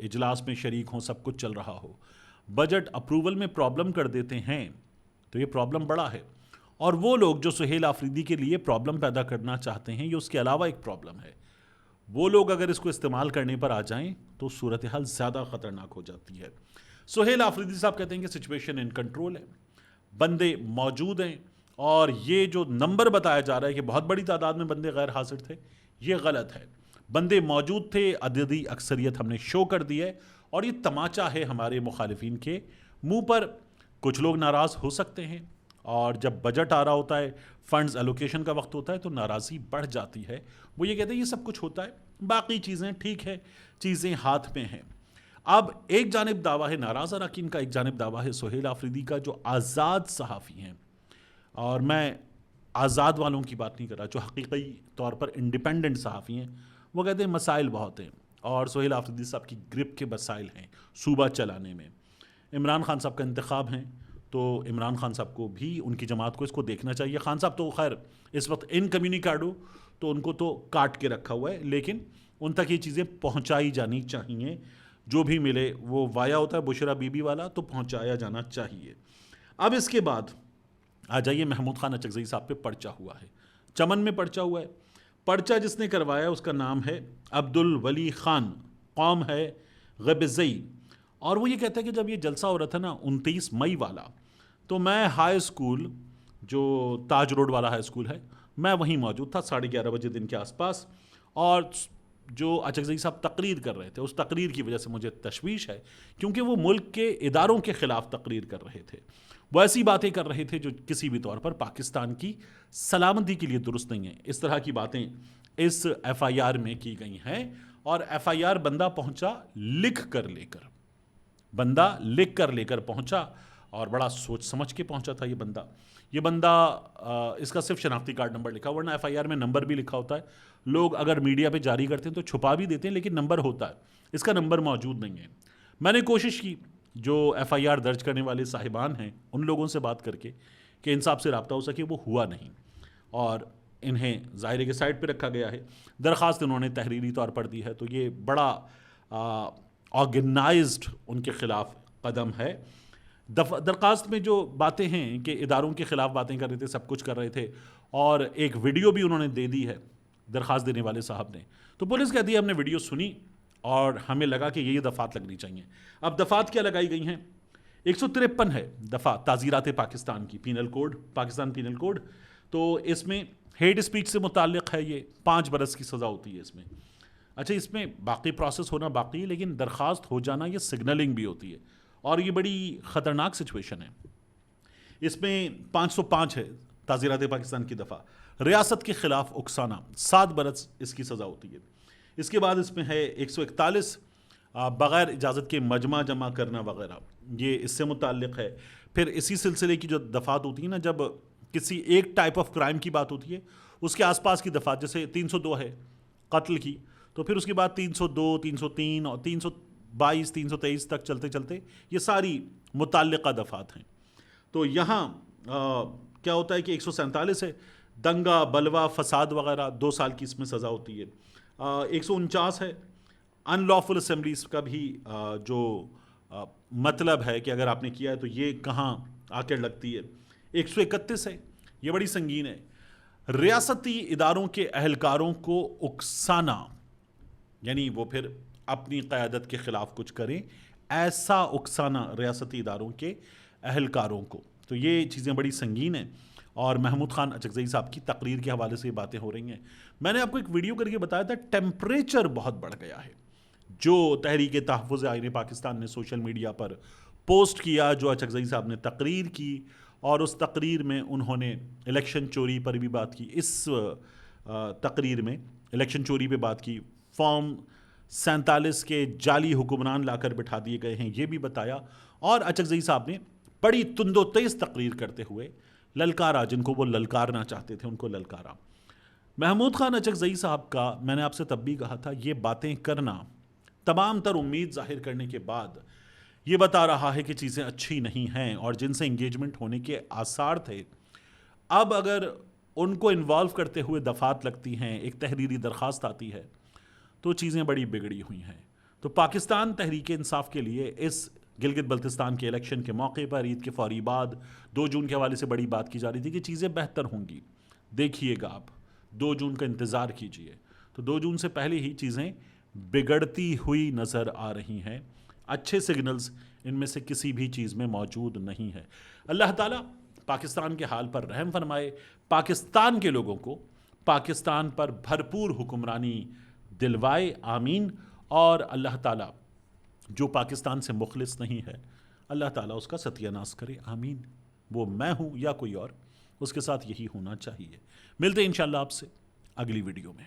اجلاس میں شریک ہوں, سب کچھ چل رہا ہو, بجٹ اپروول میں پرابلم کر دیتے ہیں تو یہ پرابلم بڑا ہے. اور وہ لوگ جو سہیل آفریدی کے لیے پرابلم پیدا کرنا چاہتے ہیں, یہ اس کے علاوہ ایک پرابلم ہے, وہ لوگ اگر اس کو استعمال کرنے پر آ جائیں تو صورتحال زیادہ خطرناک ہو جاتی ہے. سہیل آفریدی صاحب کہتے ہیں کہ سچویشن ان کنٹرول ہے, بندے موجود ہیں, اور یہ جو نمبر بتایا جا رہا ہے کہ بہت بڑی تعداد میں بندے غیر حاضر تھے, یہ غلط ہے. بندے موجود تھے, عددی اکثریت ہم نے شو کر دی ہے, اور یہ تماچا ہے ہمارے مخالفین کے منہ پر. کچھ لوگ ناراض ہو سکتے ہیں, اور جب بجٹ آ رہا ہوتا ہے, فنڈز الوکیشن کا وقت ہوتا ہے, تو ناراضی بڑھ جاتی ہے. وہ یہ کہتے ہیں یہ سب کچھ ہوتا ہے, باقی چیزیں ٹھیک ہے, چیزیں ہاتھ میں ہیں. اب ایک جانب دعویٰ ہے ناراض اراکین کا, ایک جانب دعویٰ ہے سہیل آفریدی کا جو آزاد صحافی ہیں. اور میں آزاد والوں کی بات نہیں کر رہا, جو حقیقی طور پر انڈیپینڈنٹ صحافی ہیں. وہ کہتے ہیں مسائل بہت ہیں, اور سہیل آفریدی صاحب کی گرپ کے مسائل ہیں صوبہ چلانے میں. عمران خان صاحب کا انتخاب ہیں, تو عمران خان صاحب کو بھی, ان کی جماعت کو اس کو دیکھنا چاہیے. خان صاحب تو خیر اس وقت ان کمیونیکاڈو, تو ان کو تو کاٹ کے رکھا ہوا ہے, لیکن ان تک یہ چیزیں پہنچائی جانی چاہیے. جو بھی ملے وہ وایا ہوتا ہے بشرا بی بی والا, تو پہنچایا جانا چاہیے. اب اس کے بعد آ جائیے محمود خان اچکزئی صاحب پہ پرچہ ہوا ہے, چمن میں پرچہ ہوا ہے. پرچہ جس نے کروایا اس کا نام ہے عبدالولی خان, قوم ہے غبزئی. اور وہ یہ کہتا ہے کہ جب یہ جلسہ ہو رہا تھا نا 29 مئی والا, تو میں ہائی اسکول, جو تاج روڈ والا ہائی اسکول ہے, میں وہیں موجود تھا 11:30 بجے دن کے آس پاس. اور جو اچکزئی صاحب تقریر کر رہے تھے, اس تقریر کی وجہ سے مجھے تشویش ہے, کیونکہ وہ ملک کے اداروں کے خلاف تقریر کر رہے تھے. وہ ایسی باتیں کر رہے تھے جو کسی بھی طور پر پاکستان کی سلامتی کے لیے درست نہیں ہیں. اس طرح کی باتیں اس ایف آئی آر میں کی گئی ہیں, اور ایف آئی آر بندہ پہنچا لکھ کر لے کر, بندہ لکھ کر لے کر پہنچا, اور بڑا سوچ سمجھ کے پہنچا تھا یہ بندہ. اس کا صرف شناختی کارڈ نمبر لکھا, ورنہ ایف آئی آر میں نمبر بھی لکھا ہوتا ہے. لوگ اگر میڈیا پہ جاری کرتے ہیں تو چھپا بھی دیتے ہیں, لیکن نمبر ہوتا ہے, اس کا نمبر موجود نہیں ہے. میں نے کوشش کی جو ایف آئی آر درج کرنے والے صاحبان ہیں ان لوگوں سے بات کر کے کہ انصاف سے رابطہ ہو سکے, وہ ہوا نہیں, اور انہیں ظاہر کے سائٹ پہ رکھا گیا ہے. درخواست انہوں نے تحریری طور پر دی ہے, تو یہ بڑا آرگنائزڈ ان کے خلاف قدم ہے. درخواست میں جو باتیں ہیں کہ اداروں کے خلاف باتیں کر رہے تھے, سب کچھ کر رہے تھے, اور ایک ویڈیو بھی انہوں نے دے دی ہے درخواست دینے والے صاحب نے. تو پولیس کہتی ہے ہم نے ویڈیو سنی اور ہمیں لگا کہ یہ دفعات لگنی چاہیے. اب دفعات کیا لگائی گئی ہیں؟ 153 ہے دفعہ تعزیرات پاکستان کی, penal code, Pakistan penal code. تو اس میں ہیٹ اسپیچ سے متعلق ہے, یہ 5 برس کی سزا ہوتی ہے اس میں. اچھا, اس میں باقی پروسیس ہونا باقی ہے, لیکن درخواست ہو جانا یہ سگنلنگ بھی ہوتی ہے, اور یہ بڑی خطرناک سچویشن ہے. اس میں 505 ہے تعزیرات پاکستان کی دفعہ, ریاست کے خلاف اکسانا, 7 برس اس کی سزا ہوتی ہے. اس کے بعد اس میں ہے 141 بغیر اجازت کے مجمع جمع کرنا وغیرہ, یہ اس سے متعلق ہے. پھر اسی سلسلے کی جو دفعات ہوتی ہیں نا, جب کسی ایک ٹائپ آف کرائم کی بات ہوتی ہے, اس کے آس پاس کی دفعات, جیسے 302 ہے قتل کی, تو پھر اس کے بعد 302, 303 اور 322, 323 تک چلتے چلتے یہ ساری متعلقہ دفعات ہیں. تو یہاں کیا ہوتا ہے کہ 147 ہے دنگا, بلوا, فساد وغیرہ, 2 سال کی اس میں سزا ہوتی ہے. 149 ہے ان لافل اسمبلیز کا بھی جو مطلب ہے کہ اگر آپ نے کیا ہے تو یہ کہاں آ کر لگتی ہے. 131 ہے, یہ بڑی سنگین ہے, ریاستی اداروں کے اہلکاروں کو اکسانا, یعنی وہ پھر اپنی قیادت کے خلاف کچھ کریں, ایسا اکسانا ریاستی اداروں کے اہلکاروں کو. تو یہ چیزیں بڑی سنگین ہیں, اور محمود خان اچکزئی صاحب کی تقریر کے حوالے سے یہ باتیں ہو رہی ہیں. میں نے آپ کو ایک ویڈیو کر کے بتایا تھا, ٹیمپریچر بہت بڑھ گیا ہے. جو تحریک تحفظ آئین پاکستان نے سوشل میڈیا پر پوسٹ کیا, جو اچکزئی صاحب نے تقریر کی, اور اس تقریر میں انہوں نے الیکشن چوری پر بھی بات کی. اس تقریر میں الیکشن چوری پہ بات کی, فارم 47 کے جعلی حکمران لا کر بٹھا دیے گئے ہیں, یہ بھی بتایا. اور اچکزئی صاحب نے بڑی تند و تیز تقریر کرتے ہوئے للکارا, جن کو وہ للکارنا چاہتے تھے ان کو للکارا. محمود خان اچکزئی صاحب کا, میں نے آپ سے تب بھی کہا تھا, یہ باتیں کرنا تمام تر امید ظاہر کرنے کے بعد یہ بتا رہا ہے کہ چیزیں اچھی نہیں ہیں, اور جن سے انگیجمنٹ ہونے کے آثار تھے, اب اگر ان کو انوالو کرتے ہوئے دفعات لگتی ہیں, ایک تحریری درخواست آتی ہے, تو چیزیں بڑی بگڑی ہوئی ہیں. تو پاکستان تحریک انصاف کے لیے اس گلگت بلتستان کے الیکشن کے موقع پر عید کے فوری بعد 2 جون کے حوالے سے بڑی بات کی جا رہی تھی کہ چیزیں بہتر ہوں گی. دیکھیے گا آپ 2 جون کا انتظار کیجئے. تو 2 جون سے پہلے ہی چیزیں بگڑتی ہوئی نظر آ رہی ہیں. اچھے سگنلز ان میں سے کسی بھی چیز میں موجود نہیں ہے. اللہ تعالیٰ پاکستان کے حال پر رحم فرمائے, پاکستان کے لوگوں کو پاکستان پر بھرپور حکمرانی دلوائے, آمین. اور اللہ تعالیٰ جو پاکستان سے مخلص نہیں ہے اللہ تعالیٰ اس کا ستیہ ناش کرے, آمین. وہ میں ہوں یا کوئی اور, اس کے ساتھ یہی ہونا چاہیے. ملتے ہیں انشاءاللہ آپ سے اگلی ویڈیو میں.